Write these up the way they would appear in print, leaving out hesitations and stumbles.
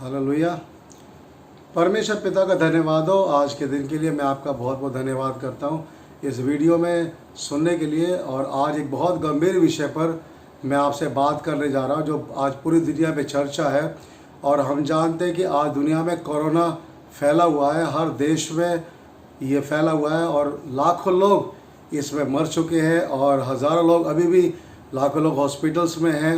Hallelujah. परमेश्वर पिता का धन्यवाद हो आज के दिन के लिए। मैं आपका बहुत बहुत धन्यवाद करता हूँ इस वीडियो में सुनने के लिए। और आज एक बहुत गंभीर विषय पर मैं आपसे बात करने जा रहा हूँ जो आज पूरी दुनिया में चर्चा है। और हम जानते हैं कि आज दुनिया में कोरोना फैला हुआ है, हर देश में ये फैला हुआ है और लाखों लोग इसमें मर चुके हैं और हज़ारों लोग अभी भी लाखों लोग हॉस्पिटल्स में हैं।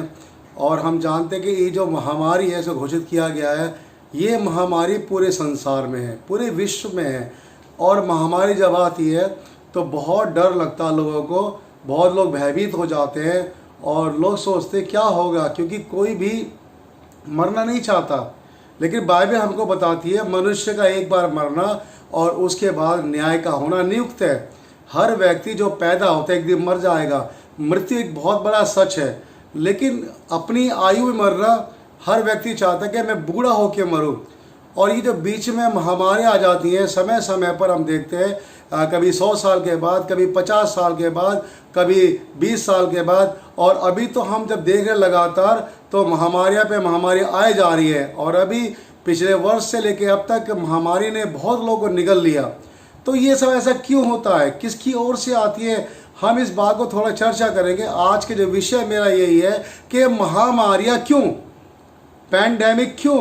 और हम जानते हैं कि ये जो महामारी है इसे घोषित किया गया है, ये महामारी पूरे संसार में है, पूरे विश्व में है। और महामारी जब आती है तो बहुत डर लगता है लोगों को, बहुत लोग भयभीत हो जाते हैं और लोग सोचते क्या होगा, क्योंकि कोई भी मरना नहीं चाहता। लेकिन बाइबल हमको बताती है मनुष्य का एक बार मरना और उसके बाद न्याय का होना नियुक्त है। हर व्यक्ति जो पैदा होता है एक दिन मर जाएगा। मृत्यु एक बहुत बड़ा सच है, लेकिन अपनी आयु में मरना हर व्यक्ति चाहता है कि मैं बूढ़ा होकर मरूं। और ये जो बीच में महामारी आ जाती है समय समय पर हम देखते हैं, कभी 100 साल के बाद, कभी 50 साल के बाद, कभी 20 साल के बाद। और अभी तो हम जब देख रहे लगातार तो महामारियाँ पे महामारी आए जा रही है। और अभी पिछले वर्ष से लेकर अब तक महामारी ने बहुत लोगों को निगल लिया। तो ये सब ऐसा क्यों होता है, किसकी ओर से आती है, हम इस बात को थोड़ा चर्चा करेंगे। आज के जो विषय मेरा यही है कि महामारियाँ क्यों, पैंडेमिक क्यों,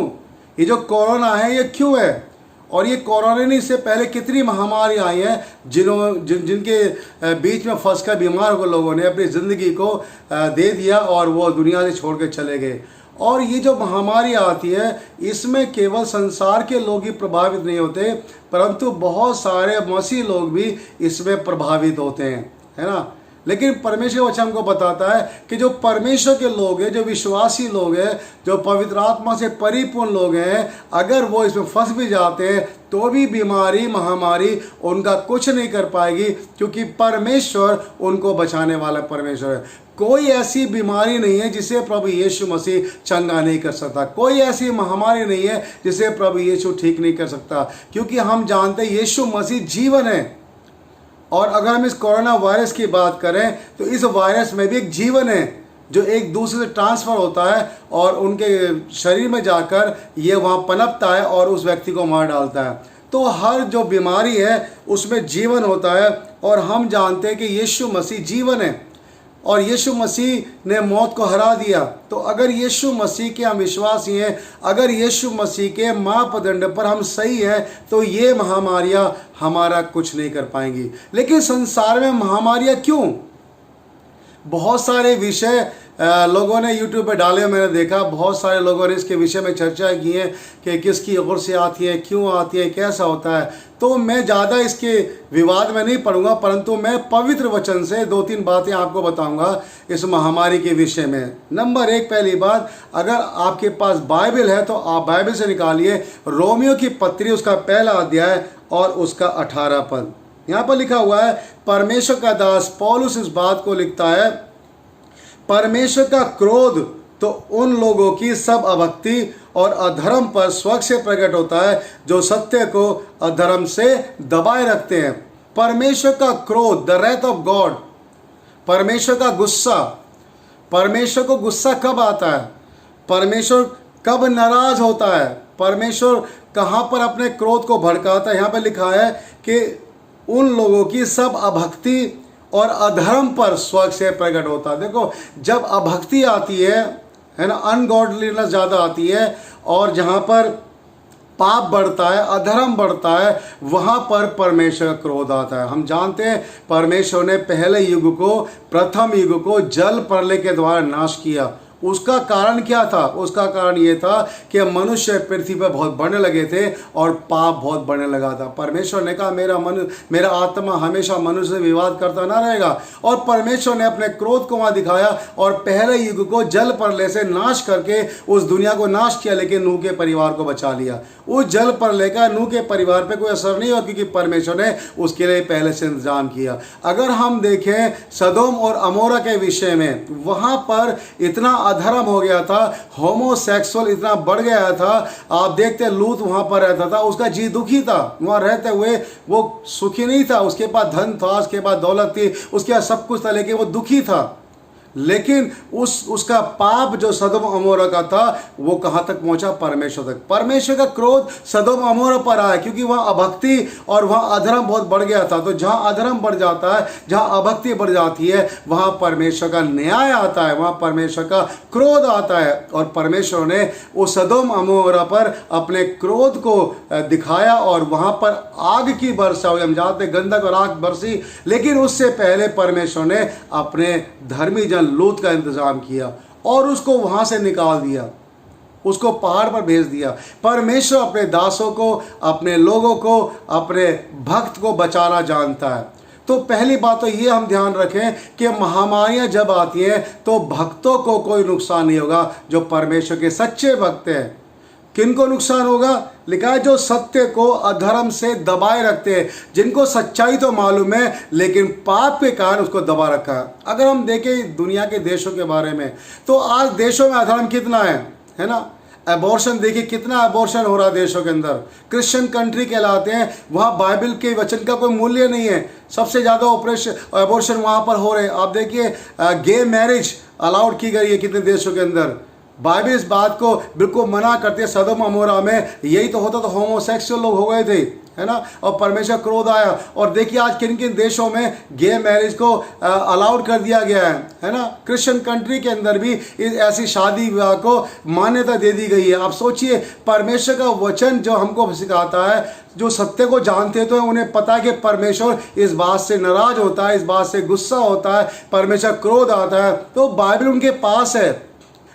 ये जो कोरोना है ये क्यों है। और ये कोरोना नहीं, इससे पहले कितनी महामारी आई हैं जिनके बीच में फंस कर बीमार हो लोगों ने अपनी ज़िंदगी को दे दिया और वो दुनिया से छोड़ के चले गए। और ये जो महामारी आती है इसमें केवल संसार के लोग ही प्रभावित नहीं होते, परंतु बहुत सारे मसीह लोग भी इसमें प्रभावित होते हैं, है ना। लेकिन परमेश्वर वचन हमको बताता है कि जो परमेश्वर के लोग हैं, जो विश्वासी लोग हैं, जो पवित्र आत्मा से परिपूर्ण लोग हैं, अगर वो इसमें फंस भी जाते हैं तो भी बीमारी महामारी उनका कुछ नहीं कर पाएगी, क्योंकि परमेश्वर उनको बचाने वाला परमेश्वर है। कोई ऐसी बीमारी नहीं है जिसे प्रभु यीशु मसीह चंगा नहीं कर सकता। कोई ऐसी महामारी नहीं है जिसे प्रभु यीशु ठीक नहीं कर सकता, क्योंकि हम जानते हैं यीशु मसीह जीवन है। और अगर हम इस कोरोना वायरस की बात करें तो इस वायरस में भी एक जीवन है जो एक दूसरे से ट्रांसफ़र होता है और उनके शरीर में जाकर ये वहाँ पनपता है और उस व्यक्ति को मार डालता है। तो हर जो बीमारी है उसमें जीवन होता है। और हम जानते हैं कि यीशु मसीह जीवन है और यीशु मसीह ने मौत को हरा दिया। तो अगर यीशु मसीह के हम विश्वासी हैं, अगर यीशु मसीह के मापदंड पर हम सही हैं, तो ये महामारियां हमारा कुछ नहीं कर पाएंगी। लेकिन संसार में महामारियां क्यों? बहुत सारे विषय लोगों ने यूट्यूब पे डाले, मैंने देखा बहुत सारे लोगों ने इसके विषय में चर्चा की है कि किसकी ओर से आती है, क्यों आती है, कैसा होता है। तो मैं ज़्यादा इसके विवाद में नहीं पढ़ूंगा, परंतु मैं पवित्र वचन से 2-3 बातें आपको बताऊंगा इस महामारी के विषय में। नंबर 1, पहली बात, अगर आपके पास बाइबल है तो आप बाइबल से निकालिए रोमियो की पत्री, उसका पहला अध्याय और उसका 18 पद। यहाँ पर लिखा हुआ है, परमेश्वर का दास पौलुस इस बात को लिखता है, परमेश्वर का क्रोध तो उन लोगों की सब अभक्ति और अधर्म पर स्वच्छ से प्रकट होता है जो सत्य को अधर्म से दबाए रखते हैं। परमेश्वर का क्रोध, द रैथ ऑफ गॉड, परमेश्वर का गुस्सा। परमेश्वर को गुस्सा कब आता है, परमेश्वर कब नाराज होता है, परमेश्वर कहाँ पर अपने क्रोध को भड़काता है। यहाँ पर लिखा है कि उन लोगों की सब अभक्ति और अधर्म पर स्वच्छ से प्रकट होता है। देखो, जब अभक्ति आती है ना, अनगॉडलीनेस ज़्यादा आती है और जहाँ पर पाप बढ़ता है, अधर्म बढ़ता है, वहाँ पर परमेश्वर का क्रोध आता है। हम जानते हैं परमेश्वर ने पहले युग को, प्रथम युग को जल प्रलय के द्वारा नाश किया। उसका कारण क्या था? उसका कारण ये था कि मनुष्य पृथ्वी पर बहुत बढ़ने लगे थे और पाप बहुत बढ़ने लगा था। परमेश्वर ने कहा मेरा आत्मा हमेशा मनुष्य से विवाद करता ना रहेगा। और परमेश्वर ने अपने क्रोध को वहाँ दिखाया और पहले युग को जल प्रलय से नाश करके उस दुनिया को नाश किया, लेकिन नूह के परिवार को बचा लिया। उस जल प्रलय का नूह के परिवार पर कोई असर नहीं हुआ, क्योंकि परमेश्वर ने उसके लिए पहले से इंतजाम किया। अगर हम देखें सदोम और अमोरा के विषय में, वहाँ पर इतना अधर्म हो गया था, होमोसेक्सुअल इतना बढ़ गया था। आप देखते लूत वहाँ पर रहता था, उसका जी दुखी था, वहाँ रहते हुए वो सुखी नहीं था। उसके पास धन था, उसके पास दौलत थी, उसके पास सब कुछ था, लेकिन वो दुखी था। लेकिन उसका पाप जो सदोम अमोरा का था वो कहाँ तक पहुंचा? परमेश्वर तक। परमेश्वर का क्रोध सदोम अमोरा पर आया क्योंकि वहाँ अभक्ति और वहाँ अधर्म बहुत बढ़ गया था। तो जहाँ अधर्म बढ़ जाता है, जहाँ अभक्ति बढ़ जाती है, वहाँ परमेश्वर का न्याय आता है, वहाँ परमेश्वर का क्रोध आता है। और परमेश्वर ने उस सदोम अमोरा पर अपने क्रोध को दिखाया और वहाँ पर आग की वर्षा हुई। हम जानते गंधक और आग बरसी, लेकिन उससे पहले परमेश्वर ने अपने धर्मी जन लूत का इंतजाम किया और उसको वहां से निकाल दिया, उसको पहाड़ पर भेज दिया। परमेश्वर अपने दासों को, अपने लोगों को, अपने भक्त को बचाना जानता है। तो पहली बात तो ये हम ध्यान रखें कि महामारियां जब आती हैं तो भक्तों को कोई नुकसान नहीं होगा, जो परमेश्वर के सच्चे भक्त हैं। किनको नुकसान होगा? लिखा है जो सत्य को अधर्म से दबाए रखते हैं, जिनको सच्चाई तो मालूम है लेकिन पाप के कारण उसको दबा रखा है। अगर हम देखें दुनिया के देशों के बारे में तो आज देशों में अधर्म कितना है ना? एबॉर्शन देखिए, कितना एबॉर्शन हो रहा है देशों के अंदर। क्रिश्चियन कंट्री कहलाते हैं, वहाँ बाइबल के वचन का कोई मूल्य नहीं है। सबसे ज़्यादा एबॉर्शन वहाँ पर हो रहे हैं। आप देखिए गे मैरिज अलाउड की गई है कितने देशों के अंदर। बाइबल इस बात को बिल्कुल मना करती है। सदोम अमोरा में यही तो होता, तो होमोसेक्सुअल लोग हो गए थे, है ना, और परमेश्वर क्रोध आया। और देखिए आज किन किन देशों में गे मैरिज को अलाउड कर दिया गया है ना। क्रिश्चियन कंट्री के अंदर भी ऐसी शादी विवाह को मान्यता दे दी गई है। आप सोचिए, परमेश्वर का वचन जो हमको सिखाता है, जो सत्य को जानते तो हैं, उन्हें पता है कि परमेश्वर इस बात से नाराज होता है, इस बात से गुस्सा होता है, परमेश्वर क्रोध आता है। तो बाइबल उनके पास है,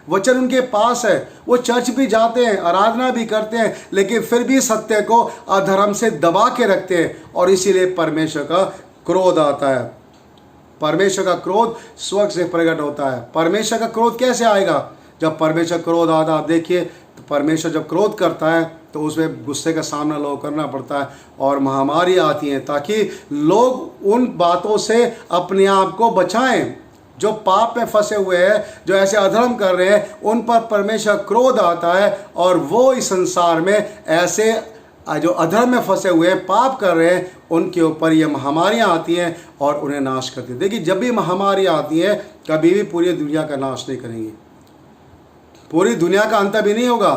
वचन उनके पास है, वो चर्च भी जाते हैं, आराधना भी करते हैं, लेकिन फिर भी सत्य को अधर्म से दबा के रखते हैं और इसीलिए परमेश्वर का क्रोध आता है। परमेश्वर का क्रोध स्वर्ग से प्रकट होता है। परमेश्वर का क्रोध कैसे आएगा? जब परमेश्वर क्रोध आता है, आप देखिए तो परमेश्वर जब क्रोध करता है तो उसमें गुस्से का सामना लोग करना पड़ता है और महामारी आती हैं ताकि लोग उन बातों से अपने आप को बचाएं। जो पाप में फंसे हुए हैं, जो ऐसे अधर्म कर रहे हैं, उन पर परमेश्वर क्रोध आता है और वो इस संसार में ऐसे जो अधर्म में फंसे हुए हैं, पाप कर रहे हैं, उनके ऊपर ये महामारियां आती हैं और उन्हें नाश करती हैं। देखिए जब भी महामारी आती है कभी भी पूरी दुनिया का नाश नहीं करेंगी, पूरी दुनिया का अंत भी नहीं होगा।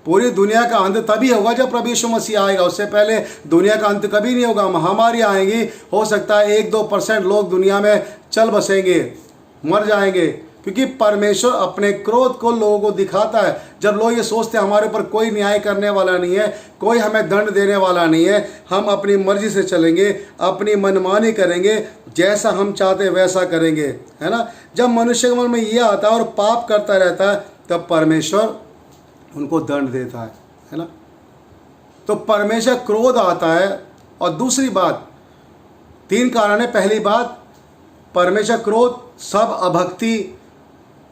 पूरी दुनिया का अंत तभी होगा जब प्रभु यीशु मसीह आएगा, उससे पहले दुनिया का अंत कभी नहीं होगा। महामारी आएंगी, हो सकता है 1-2% लोग दुनिया में चल बसेंगे, मर जाएंगे, क्योंकि परमेश्वर अपने क्रोध को लोगों को दिखाता है। जब लोग ये सोचते हैं हमारे ऊपर कोई न्याय करने वाला नहीं है, कोई हमें दंड देने वाला नहीं है, हम अपनी मर्जी से चलेंगे, अपनी मनमानी करेंगे, जैसा हम चाहते हैं वैसा करेंगे, है ना। जब मनुष्य के मन में ये आता है और पाप करता रहता है तब परमेश्वर उनको दंड देता है ना। तो परमेश्वर क्रोध आता है। और दूसरी बात, 3 कारण है। पहली बात, परमेश्वर क्रोध सब अभक्ति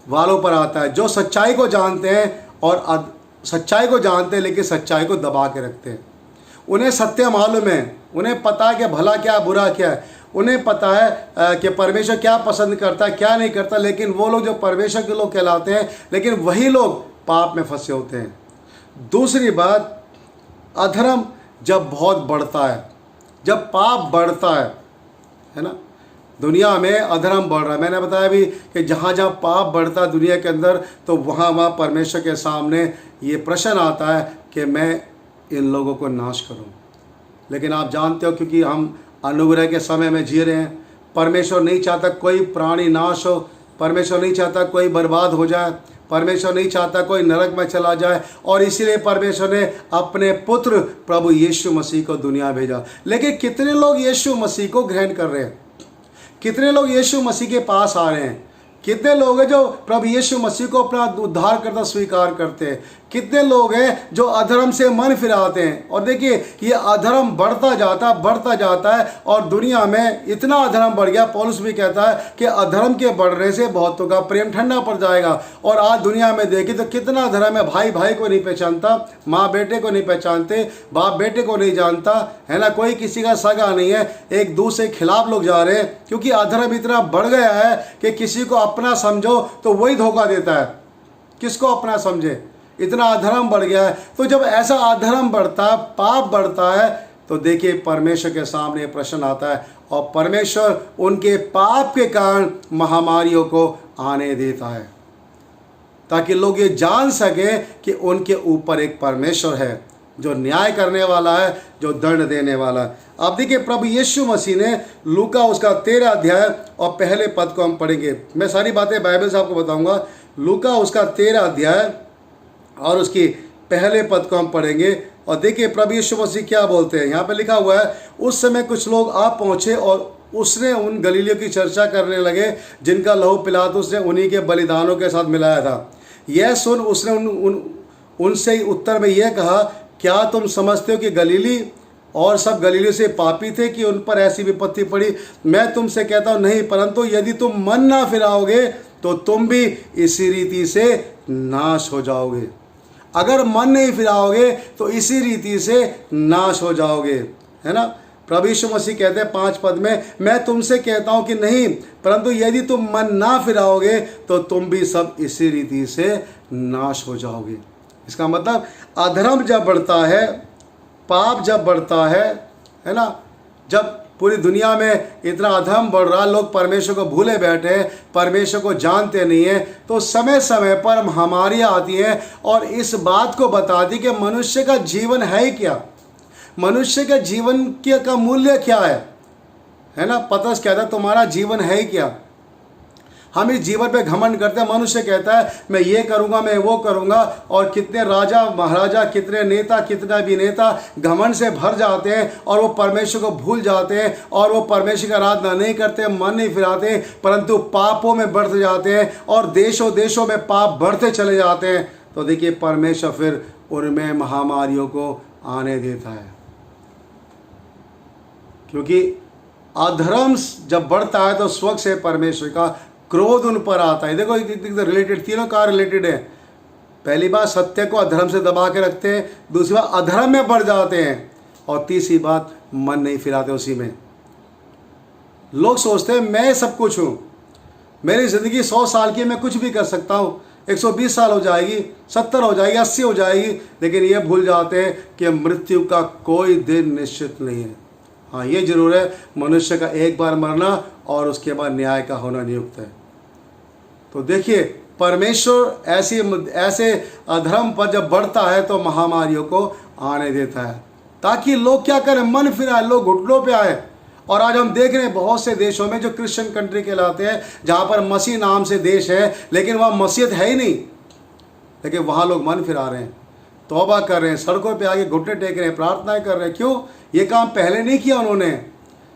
वालों पर आता है, जो सच्चाई को जानते हैं और सच्चाई को जानते हैं लेकिन सच्चाई को दबा के रखते हैं। उन्हें सत्य मालूम है, उन्हें पता है कि भला क्या बुरा क्या है, उन्हें पता है कि परमेश्वर क्या पसंद करता है क्या नहीं करता, लेकिन वो लोग जो परमेश्वर के लोग कहलाते हैं, लेकिन वही लोग पाप में फंसे होते हैं। दूसरी बात, अधर्म जब बहुत बढ़ता है, जब पाप बढ़ता है ना, दुनिया में अधर्म बढ़ रहा है। मैंने बताया भी कि जहाँ जहाँ पाप बढ़ता है दुनिया के अंदर, तो वहाँ वहाँ परमेश्वर के सामने ये प्रश्न आता है कि मैं इन लोगों को नाश करूँ। लेकिन आप जानते हो, क्योंकि हम अनुग्रह के समय में जी रहे हैं, परमेश्वर नहीं चाहता कोई प्राणी नाश हो, परमेश्वर नहीं चाहता कोई बर्बाद हो जाए, परमेश्वर नहीं चाहता कोई नरक में चला जाए। और इसीलिए परमेश्वर ने अपने पुत्र प्रभु यीशु मसीह को दुनिया भेजा। लेकिन कितने लोग यीशु मसीह को ग्रहण कर रहे हैं? कितने लोग यीशु मसीह के पास आ रहे हैं? कितने लोग हैं जो प्रभु यीशु मसीह को अपना उद्धार करता स्वीकार करते हैं? कितने लोग हैं जो अधर्म से मन फिराते हैं? और देखिए ये अधर्म बढ़ता जाता है और दुनिया में इतना अधर्म बढ़ गया, पौलुस भी कहता है कि अधर्म के बढ़ने से बहुतों का प्रेम ठंडा पड़ जाएगा। और आज दुनिया में देखिए तो कितना अधर्म है, भाई भाई को नहीं पहचानता, माँ बेटे को नहीं पहचानते, बाप बेटे को नहीं जानता, है ना, कोई किसी का सगा नहीं है, एक दूसरे के खिलाफ लोग जा रहे हैं, क्योंकि अधर्म इतना बढ़ गया है कि किसी को अपना समझो तो वही धोखा देता है। किसको अपना समझे, इतना अधर्म बढ़ गया है। तो जब ऐसा अधर्म बढ़ता है, पाप बढ़ता है, तो देखिए परमेश्वर के सामने प्रश्न आता है और परमेश्वर उनके पाप के कारण महामारियों को आने देता है, ताकि लोग ये जान सकें कि उनके ऊपर एक परमेश्वर है जो न्याय करने वाला है, जो दंड देने वाला है। अब देखिए, प्रभु यीशु मसीह ने लूका उसका 13 अध्याय और पहले पद को हम पढ़ेंगे। मैं सारी बातें बाइबल से आपको बताऊंगा। लूका उसका 13 अध्याय और उसकी पहले पद को हम पढ़ेंगे और देखिए प्रभु यीशु मसीह क्या बोलते हैं। यहाँ पे लिखा हुआ है, उस समय कुछ लोग आ पहुँचे और उसने उन गलीलियों की चर्चा करने लगे जिनका लहू पिलातुस ने उन्हीं के बलिदानों के साथ मिलाया था। यह सुन उसने उनसे उत्तर में यह कहा, क्या तुम समझते हो कि गलीली और सब गलीलियों से पापी थे कि उन पर ऐसी विपत्ति पड़ी? मैं तुमसे कहता हूँ नहीं, परंतु यदि तुम मन ना फिराओगे तो तुम भी इसी रीति से नाश हो जाओगे। अगर मन नहीं फिराओगे तो इसी रीति से नाश हो जाओगे, है ना। प्रभु यीशु मसीह कहते हैं 5 पद में, मैं तुमसे कहता हूँ कि नहीं, परंतु यदि तुम मन ना फिराओगे तो तुम भी सब इसी रीति से नाश हो जाओगे। इसका मतलब अधर्म जब बढ़ता है, पाप जब बढ़ता है ना, जब पूरी दुनिया में इतना अधर्म बढ़ रहा, लोग परमेश्वर को भूले बैठे हैं, परमेश्वर को जानते नहीं हैं, तो समय समय पर महामारियाँ आती हैं और इस बात को बताती कि मनुष्य का जीवन है क्या, मनुष्य के जीवन का मूल्य क्या है ना। पतरस कहता है तुम्हारा जीवन है क्या। हम इस जीवन पे घमंड करते हैं। मनुष्य कहता है मैं ये करूँगा, मैं वो करूँगा, और कितने राजा महाराजा, कितने नेता, कितना अभिनेता घमंड से भर जाते हैं और वो परमेश्वर को भूल जाते हैं और वो परमेश्वर की आराधना नहीं करते, मन नहीं फिराते, परंतु पापों में बढ़ते जाते हैं और देशों देशों में पाप बढ़ते चले जाते हैं। तो देखिए परमेश्वर फिर उनमें महामारियों को आने देता है, क्योंकि अधर्म जब बढ़ता है तो स्वयं से परमेश्वर का क्रोध उन पर आता है। देखो रिलेटेड, तीनों का रिलेटेड है। पहली बात सत्य को अधर्म से दबा के रखते हैं, दूसरी बात अधर्म में बढ़ जाते हैं, और तीसरी बात मन नहीं फिराते उसी में। लोग सोचते हैं मैं सब कुछ हूँ, मेरी ज़िंदगी 100 साल की, मैं कुछ भी कर सकता हूँ, 120 साल हो जाएगी, 70 हो जाएगी, 80 हो जाएगी, लेकिन ये भूल जाते हैं कि मृत्यु का कोई दिन निश्चित नहीं है। हाँ, ये जरूर है, मनुष्य का एक बार मरना और उसके बाद न्याय का होना नियुक्त है। तो देखिए परमेश्वर ऐसे अधर्म पर जब बढ़ता है तो महामारियों को आने देता है, ताकि लोग क्या करें, मन फिराए, लोग घुटनों पे आए। और आज हम देख रहे हैं बहुत से देशों में जो क्रिश्चियन कंट्री कहलाते हैं, जहाँ पर मसीह नाम से देश है, लेकिन वहाँ मसीहत है ही नहीं, लेकिन वहाँ लोग मन फिरा रहे हैं, तौबा कर रहे हैं, सड़कों पे आके घुटने टेक रहे हैं, प्रार्थनाएं कर रहे हैं। क्यों? ये काम पहले नहीं किया उन्होंने,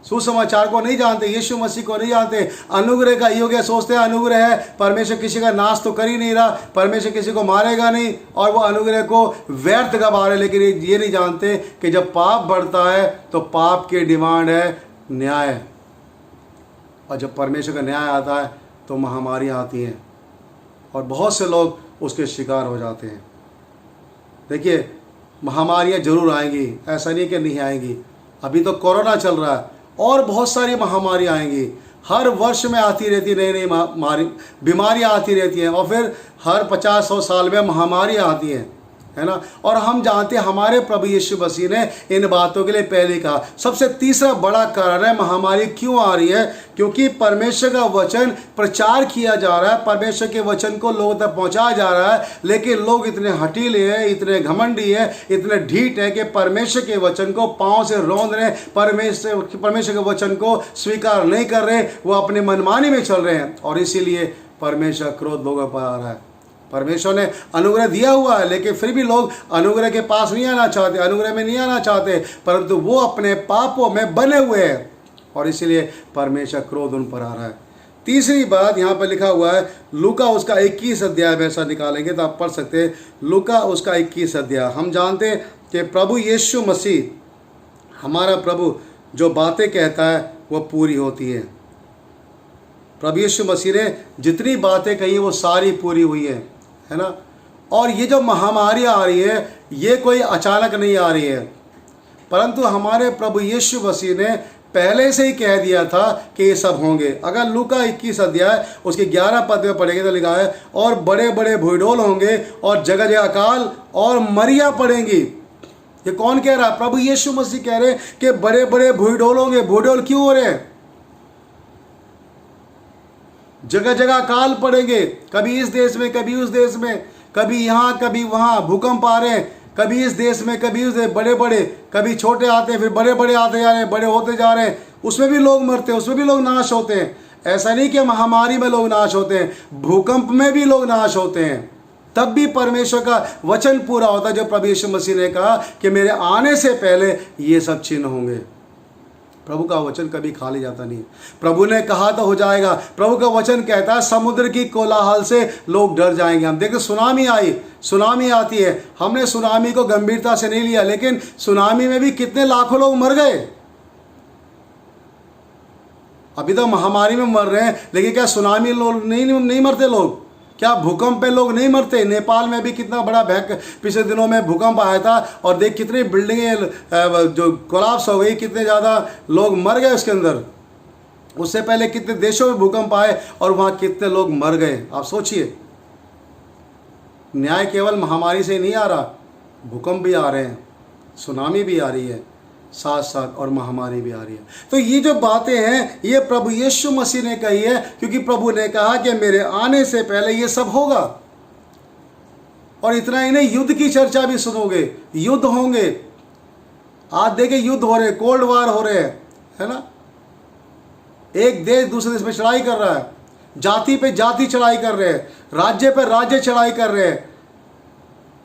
सुसमाचार को नहीं जानते, यीशु मसीह को नहीं जानते, अनुग्रह का योग है, सोचते हैं अनुग्रह है, परमेश्वर किसी का नाश तो कर ही नहीं रहा, परमेश्वर किसी को मारेगा नहीं, और वो अनुग्रह को व्यर्थ गवा रहे। लेकिन ये नहीं जानते कि जब पाप बढ़ता है तो पाप की डिमांड है न्याय, और जब परमेश्वर का न्याय आता है तो महामारियाँ आती हैं और बहुत से लोग उसके शिकार हो जाते हैं। देखिए महामारियाँ जरूर आएंगी, ऐसा नहीं कि नहीं आएंगी। अभी तो कोरोना चल रहा है और बहुत सारी महामारियाँ आएंगी, हर वर्ष में आती रहती नई नई बीमारियाँ आती रहती हैं, और फिर हर 50-100 साल में महामारियाँ आती हैं, है ना। और हम जानते हैं हमारे प्रभु यीशु मसीह ने इन बातों के लिए पहले कहा। सबसे तीसरा बड़ा कारण है महामारी क्यों आ रही है, क्योंकि परमेश्वर का वचन प्रचार किया जा रहा है, परमेश्वर के वचन को लोगों तक पहुंचाया जा रहा है, लेकिन लोग इतने हठीले हैं, इतने घमंडी हैं, इतने ढीठ है कि परमेश्वर के वचन को पाँव से रौंद रहे, परमेश्वर के वचन को स्वीकार नहीं कर रहे, वो अपने मनमानी में चल रहे हैं, और इसीलिए परमेश्वर क्रोध लोगों पर आ रहा है। परमेश्वर ने अनुग्रह दिया हुआ है, लेकिन फिर भी लोग अनुग्रह के पास नहीं आना चाहते, अनुग्रह में नहीं आना चाहते, परंतु वो अपने पापों में बने हुए हैं, और इसीलिए परमेश्वर क्रोध उन पर आ रहा है। तीसरी बात यहाँ पर लिखा हुआ है, लूका उसका 21 अध्याय में ऐसा निकालेंगे तो आप पढ़ सकते हैं, लूका उसका 21 अध्याय। हम जानते हैं कि प्रभु यीशु मसीह, हमारा प्रभु जो बातें कहता है वो पूरी होती है। प्रभु यीशु मसीह ने जितनी बातें कही वो सारी पूरी हुई है ना। और ये जो महामारी आ रही है ये कोई अचानक नहीं आ रही है, परंतु हमारे प्रभु यीशु मसीह ने पहले से ही कह दिया था कि ये सब होंगे। अगर लूका 21 अध्याय उसके 11 पद में पढ़ेंगे तो लिखा है, और बड़े बड़े भूडोल होंगे और जगह जगह अकाल और मरियाँ पड़ेंगी, ये कौन कह रहा है? प्रभु यीशु मसीह कह रहे हैं कि बड़े बड़े भूडोल होंगे। भूडोल क्यों हो रहे हैं? जगह जगह काल पड़ेंगे, कभी इस देश में, कभी उस देश में, कभी यहाँ कभी वहाँ। भूकंप आ रहे हैं, कभी इस देश में, कभी उस देश, बड़े बड़े, कभी छोटे आते हैं, फिर बड़े बड़े आते जा रहे हैं, बड़े होते जा रहे हैं। उसमें भी लोग मरते हैं, उसमें भी लोग नाश होते हैं। ऐसा नहीं कि महामारी में लोग नाश होते हैं, भूकंप में भी लोग नाश होते हैं। तब भी परमेश्वर का वचन पूरा होता है, जो प्रभु यीशु मसीह ने कहा कि मेरे आने से पहले ये सब चिन्ह होंगे। प्रभु का वचन कभी खाली जाता नहीं। प्रभु ने कहा तो हो जाएगा। प्रभु का वचन कहता है समुद्र की कोलाहल से लोग डर जाएंगे। हम देखते सुनामी आई, सुनामी आती है, हमने सुनामी को गंभीरता से नहीं लिया, लेकिन सुनामी में भी कितने लाखों लोग मर गए। अभी तो महामारी में मर रहे हैं, लेकिन क्या सुनामी लोग नहीं मरते लोग? क्या भूकंप पे लोग नहीं मरते? नेपाल में भी कितना बड़ा पिछले दिनों में भूकंप आया था, और देख कितनी बिल्डिंगें जो कोलैप्स हो गई, कितने ज़्यादा लोग मर गए उसके अंदर। उससे पहले कितने देशों में भूकंप आए और वहाँ कितने लोग मर गए। आप सोचिए, न्याय केवल महामारी से नहीं आ रहा, भूकंप भी आ रहे हैं, सुनामी भी आ रही है साथ साथ, और महामारी भी आ रही है। तो ये जो बातें हैं ये प्रभु यीशु मसीह ने कही है, क्योंकि प्रभु ने कहा कि मेरे आने से पहले ये सब होगा। और इतना ही नहीं, युद्ध की चर्चा भी सुनोगे, युद्ध होंगे। आज देखिए युद्ध हो रहे, कोल्ड वार हो रहे हैं, है ना। एक देश दूसरे देश पे चढ़ाई कर रहा है, जाति पे जाति चढ़ाई कर रहे हैं, राज्य पे राज्य चढ़ाई कर रहे हैं।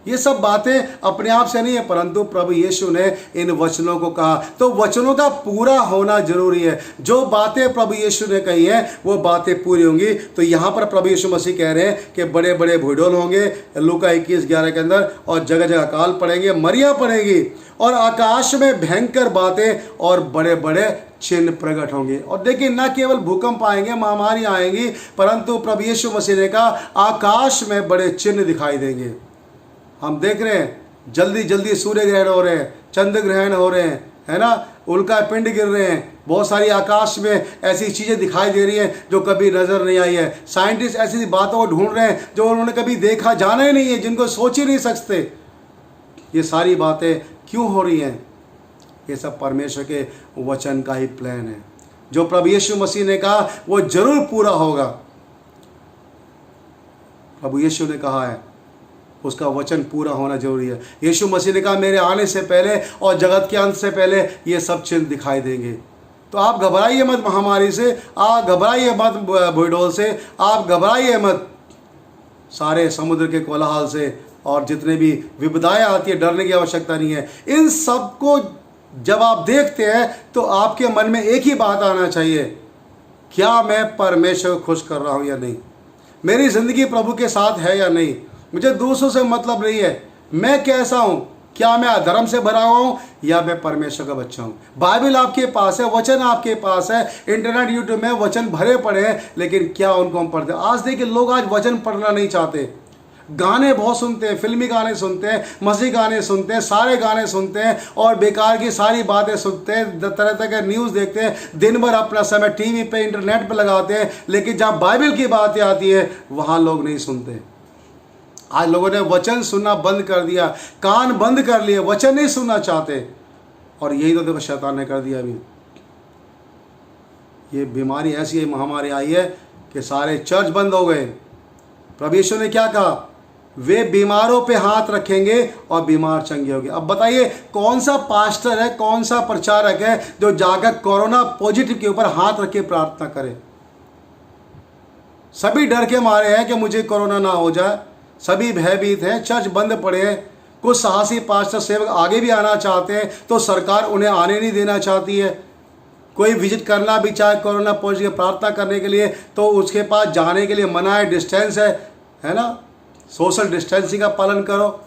ये सब बातें अपने आप से नहीं है, परंतु प्रभु यीशु ने इन वचनों को कहा, तो वचनों का पूरा होना जरूरी है। जो बातें प्रभु यीशु ने कही हैं वो बातें पूरी होंगी। तो यहाँ पर प्रभु यीशु मसीह कह रहे हैं कि बड़े बड़े भूडोल होंगे, लूका 21:11 के अंदर, और जगह जगह काल पड़ेंगे, मरियां पड़ेंगी, और आकाश में भयंकर बातें और बड़े बड़े चिन्ह प्रकट होंगे। और देखिए, न केवल भूकंप आएंगे, महामारी आएंगी, परंतु प्रभु यीशु मसीह ने कहा आकाश में बड़े चिन्ह दिखाई देंगे। हम देख रहे हैं जल्दी जल्दी सूर्य ग्रहण हो रहे हैं, चंद्र ग्रहण हो रहे हैं, है ना, उल्का पिंड गिर रहे हैं, बहुत सारी आकाश में ऐसी चीज़ें दिखाई दे रही हैं जो कभी नज़र नहीं आई है। साइंटिस्ट ऐसी बातों को ढूंढ रहे हैं जो उन्होंने कभी देखा, जाना ही नहीं है, जिनको सोच ही नहीं सकते। ये सारी बातें क्यों हो रही हैं? ये सब परमेश्वर के वचन का ही प्लान है। जो प्रभु यीशु मसीह ने कहा वो जरूर पूरा होगा। प्रभु यीशु ने कहा है, उसका वचन पूरा होना जरूरी है। यीशु मसीह ने कहा मेरे आने से पहले और जगत के अंत से पहले ये सब चिन्ह दिखाई देंगे। तो आप घबराइए मत महामारी से, आप घबराइए मत भूडोल से, आप घबराइए मत सारे समुद्र के कोलाहल से, और जितने भी विपदाएं आती है डरने की आवश्यकता नहीं है। इन सब को जब आप देखते हैं तो आपके मन में एक ही बात आना चाहिए, क्या मैं परमेश्वर को खुश कर रहा हूँ या नहीं? मेरी ज़िंदगी प्रभु के साथ है या नहीं? मुझे दूसरों से मतलब नहीं है, मैं कैसा हूँ, क्या मैं अधर्म से भरा हुआ हूँ या मैं परमेश्वर का बच्चा हूँ? बाइबल आपके पास है, वचन आपके पास है, इंटरनेट यूट्यूब में वचन भरे पड़े हैं, लेकिन क्या उनको हम पढ़ते हैं? आज देखिए लोग आज वचन पढ़ना नहीं चाहते, गाने बहुत सुनते हैं, फिल्मी गाने सुनते हैं, मसीही गाने सुनते हैं, सारे गाने सुनते हैं, और बेकार की सारी बातें सुनते हैं, तरह तरह के न्यूज़ देखते हैं, दिन भर अपना समय टीवी पे इंटरनेट पे लगाते हैं, लेकिन जहाँ बाइबल की बातें आती है वहाँ लोग नहीं सुनते। आज लोगों ने वचन सुनना बंद कर दिया, कान बंद कर लिए, वचन नहीं सुनना चाहते, और यही तो देखो शैतान ने कर दिया। अभी ये बीमारी ऐसी है, महामारी आई है कि सारे चर्च बंद हो गए। प्रभु यीशु ने क्या कहा? वे बीमारों पे हाथ रखेंगे और बीमार चंगे होंगे। अब बताइए कौन सा पास्टर है, कौन सा प्रचारक है जो जाकर कोरोना पॉजिटिव के ऊपर हाथ रख के प्रार्थना करे? सभी डर के मारे हैं कि मुझे कोरोना ना हो जाए, सभी भयभीत हैं, चर्च बंद पड़े हैं। कुछ साहसी पास्टर सेवक आगे भी आना चाहते हैं तो सरकार उन्हें आने नहीं देना चाहती है। कोई विजिट करना भी चाहे कोरोना पॉजिटिव प्रार्थना करने के लिए तो उसके पास जाने के लिए मना है, डिस्टेंस है ना, सोशल डिस्टेंसिंग का पालन करो।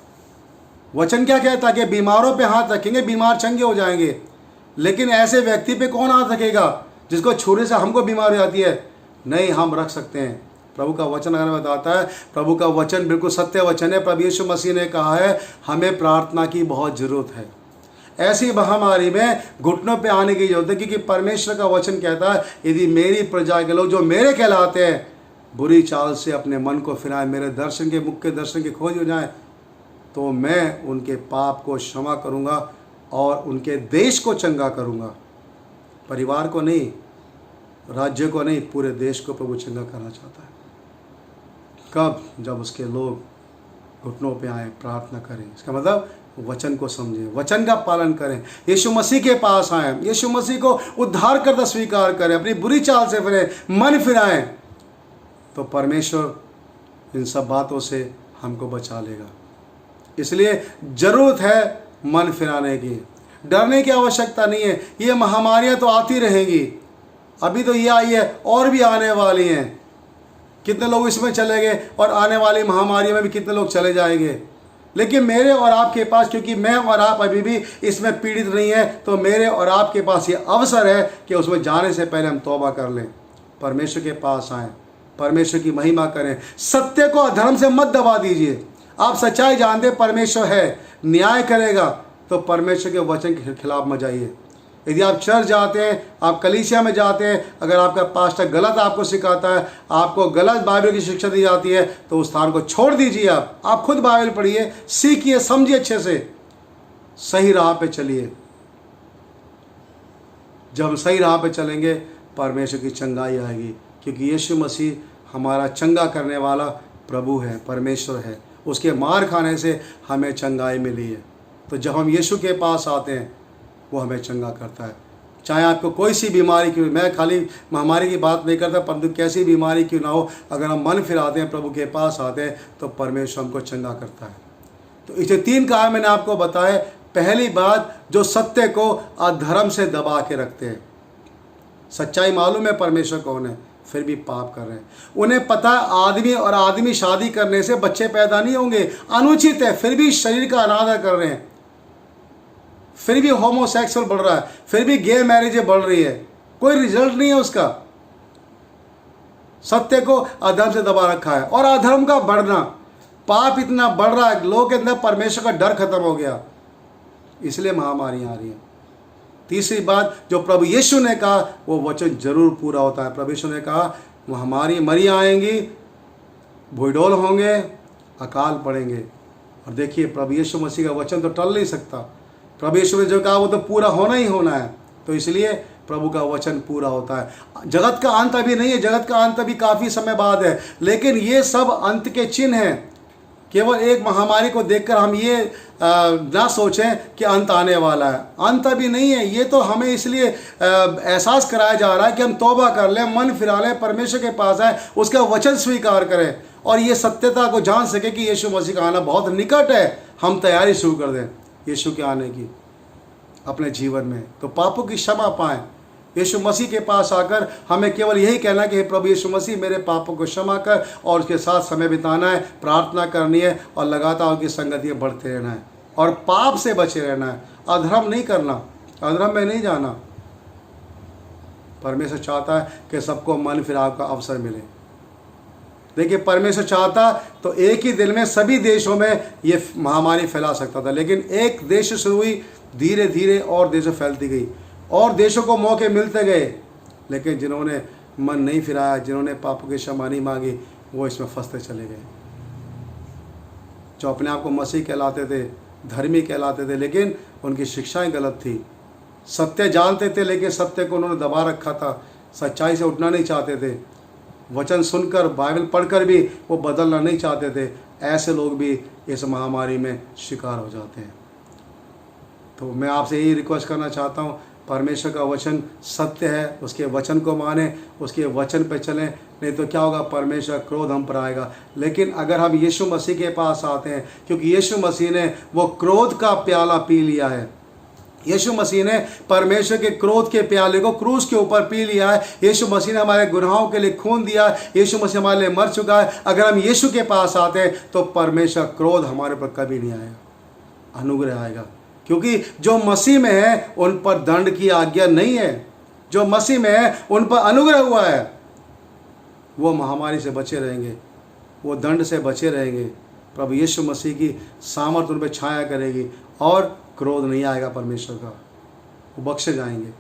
वचन क्या कहता है कि बीमारों पे हाथ रखेंगे, बीमार चंगे हो जाएंगे। लेकिन ऐसे व्यक्ति पे कौन हाथ रखेगा जिसको छूने से हमको बीमारी आती है? नहीं, हम रख सकते हैं। प्रभु का वचन अगर बताता है, प्रभु का वचन बिल्कुल सत्य वचन है। प्रभु यीशु मसीह ने कहा है हमें प्रार्थना की बहुत ज़रूरत है। ऐसी महामारी में घुटनों पे आने की जरूरत है, क्योंकि परमेश्वर का वचन कहता है यदि मेरी प्रजा के लोग जो मेरे कहलाते हैं बुरी चाल से अपने मन को फिराएं, मेरे दर्शन के मुख के दर्शन की खोज हो जाए, तो मैं उनके पाप को क्षमा करूँगा और उनके देश को चंगा करूँगा। परिवार को नहीं, राज्य को नहीं, पूरे देश को प्रभु चंगा करना चाहता है। कब? जब उसके लोग घुटनों पे आए, प्रार्थना करें। इसका मतलब वचन को समझें, वचन का पालन करें, यीशु मसीह के पास आएँ, यीशु मसीह को उद्धारकर्ता स्वीकार करें, अपनी बुरी चाल से फिरें, मन फिराएं, तो परमेश्वर इन सब बातों से हमको बचा लेगा। इसलिए ज़रूरत है मन फिराने की। डरने की आवश्यकता नहीं है। ये महामारियाँ तो आती रहेंगी, अभी तो ये आई है और भी आने वाली हैं। कितने लोग इसमें चले गए और आने वाली महामारियों में भी कितने लोग चले जाएंगे। लेकिन मेरे और आपके पास, क्योंकि मैं और आप अभी भी इसमें पीड़ित नहीं है, तो मेरे और आपके पास ये अवसर है कि उसमें जाने से पहले हम तौबा कर लें, परमेश्वर के पास आएँ, परमेश्वर की महिमा करें। सत्य को अधर्म से मत दबा दीजिए। आप सच्चाई जानते, परमेश्वर है, न्याय करेगा, तो परमेश्वर के वचन के खिलाफ मत जाइए। यदि आप चर्च जाते हैं, आप कलीसिया में जाते हैं, अगर आपका पास्टर गलत आपको सिखाता है, आपको गलत बाइबल की शिक्षा दी जाती है, तो उस स्थान को छोड़ दीजिए। आप खुद बाइबल पढ़िए, सीखिए, समझिए, अच्छे से सही राह पे चलिए। जब हम सही राह पे चलेंगे, परमेश्वर की चंगाई आएगी, क्योंकि यीशु मसीह हमारा चंगा करने वाला प्रभु है, परमेश्वर है। उसके मार खाने से हमें चंगाई मिली है। तो जब हम यीशु के पास आते हैं, वो हमें चंगा करता है। चाहे आपको कोई सी बीमारी क्यों, मैं खाली महामारी की बात नहीं करता, परंतु कैसी बीमारी क्यों ना हो, अगर हम मन फिराते हैं, प्रभु के पास आते हैं, तो परमेश्वर हमको चंगा करता है। तो इसे 3 कारण मैंने आपको बताए। पहली बात, जो सत्य को अधर्म से दबा के रखते हैं। सच्चाई मालूम है परमेश्वर कौन है, फिर भी पाप कर रहे हैं। उन्हें पता है आदमी और आदमी शादी करने से बच्चे पैदा नहीं होंगे, अनुचित है, फिर भी शरीर का अनादर कर रहे हैं, फिर भी होमोसेक्सुअल बढ़ रहा है, फिर भी गे मैरिजें बढ़ रही है, कोई रिजल्ट नहीं है उसका। सत्य को अधर्म से दबा रखा है। और अधर्म का बढ़ना, पाप इतना बढ़ रहा है, लोगों के अंदर परमेश्वर का डर खत्म हो गया, इसलिए महामारियां आ रही हैं। तीसरी बात, जो प्रभु यीशु ने कहा वो वचन जरूर पूरा होता है। प्रभु यीशु ने कहा महामारियां आएंगी, भूडोल होंगे, अकाल पड़ेंगे। और देखिए, प्रभु यीशु मसीह का वचन तो टल नहीं सकता। प्रभु यीशु ने जो कहा वो तो पूरा होना ही होना है। तो इसलिए प्रभु का वचन पूरा होता है। जगत का अंत अभी नहीं है, जगत का अंत अभी काफ़ी समय बाद है, लेकिन ये सब अंत के चिन्ह हैं। केवल एक महामारी को देखकर हम ये ना सोचें कि अंत आने वाला है। अंत अभी नहीं है। ये तो हमें इसलिए एहसास कराया जा रहा है कि हम तौबा कर लें, मन फिरा लें, परमेश्वर के पास आए, उसका वचन स्वीकार करें और ये सत्यता को जान सके कि यीशु मसीह का आना बहुत निकट है। हम तैयारी शुरू कर दें यीशु के आने की अपने जीवन में, तो पापों की क्षमा पाएं। यीशु मसीह के पास आकर हमें केवल यही कहना है कि हे प्रभु यीशु मसीह, मेरे पापों को क्षमा कर, और उसके साथ समय बिताना है, प्रार्थना करनी है और लगातार उसकी संगति में बढ़ते रहना है और पाप से बचे रहना है। अधर्म नहीं करना, अधर्म में नहीं जाना। परमेश्वर चाहता है कि सबको मन फिराव का अवसर मिले। देखिए, परमेश्वर चाहता तो एक ही दिन में सभी देशों में ये महामारी फैला सकता था, लेकिन एक देश से शुरू हुई, धीरे धीरे और देशों फैलती गई और देशों को मौके मिलते गए। लेकिन जिन्होंने मन नहीं फिराया, जिन्होंने पापों की क्षमा नहीं मांगी, वो इसमें फंसते चले गए। जो अपने आप को मसीह कहलाते थे, धर्मी कहलाते थे, लेकिन उनकी शिक्षाएं गलत थी। सत्य जानते थे, लेकिन सत्य को उन्होंने दबा रखा था। सच्चाई से उठना नहीं चाहते थे। वचन सुनकर, बाइबल पढ़कर भी वो बदलना नहीं चाहते थे। ऐसे लोग भी इस महामारी में शिकार हो जाते हैं। तो मैं आपसे यही रिक्वेस्ट करना चाहता हूँ, परमेश्वर का वचन सत्य है, उसके वचन को माने, उसके वचन पे चलें। नहीं तो क्या होगा, परमेश्वर क्रोध हम पर आएगा। लेकिन अगर हम यीशु मसीह के पास आते हैं, क्योंकि यीशु मसीह ने वो क्रोध का प्याला पी लिया है। यीशु मसीह ने परमेश्वर के क्रोध के प्याले को क्रूस के ऊपर पी लिया है। यीशु मसीह ने हमारे गुनाहों के लिए खून दिया। यीशु मसीह हमारे लिए मर चुका है। अगर हम यीशु के पास आते हैं तो परमेश्वर क्रोध हमारे पर कभी नहीं आएगा, अनुग्रह आएगा। क्योंकि जो मसीह में है उन पर दंड की आज्ञा नहीं है। जो मसीह में है उन पर अनुग्रह हुआ है। वो महामारी से बचे रहेंगे, वो दंड से बचे रहेंगे। प्रभु यीशु मसीह की सामर्थ उन पर छाया करेगी और क्रोध नहीं आएगा परमेश्वर का, वो बख्शे जाएंगे।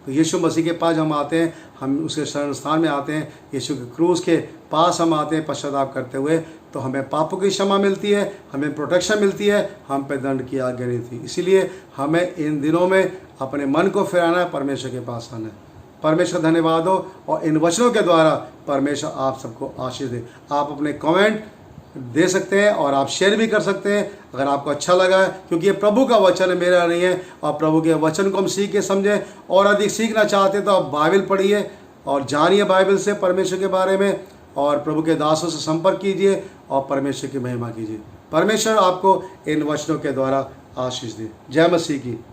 तो यीशु मसीह के पास हम आते हैं, हम उसके शरण स्थान में आते हैं, यीशु के क्रूस के पास हम आते हैं पश्चाताप करते हुए, तो हमें पापों की क्षमा मिलती है, हमें प्रोटेक्शन मिलती है, हम पे दंड की आज्ञा नहीं थी। इसीलिए हमें इन दिनों में अपने मन को फिराना है, परमेश्वर के पास आना है। परमेश्वर धन्यवाद हो, और इन वचनों के द्वारा परमेश्वर आप सबको आशीष दे। आप अपने कमेंट दे सकते हैं और आप शेयर भी कर सकते हैं अगर आपको अच्छा लगा है, क्योंकि ये प्रभु का वचन है, मेरा नहीं है। और प्रभु के वचन को हम सीख के समझें, और अधिक सीखना चाहते हैं तो आप बाइबल पढ़िए और जानिए बाइबल से परमेश्वर के बारे में, और प्रभु के दासों से संपर्क कीजिए और परमेश्वर की महिमा कीजिए। परमेश्वर आपको इन वचनों के द्वारा आशीष दे। जय मसीह की।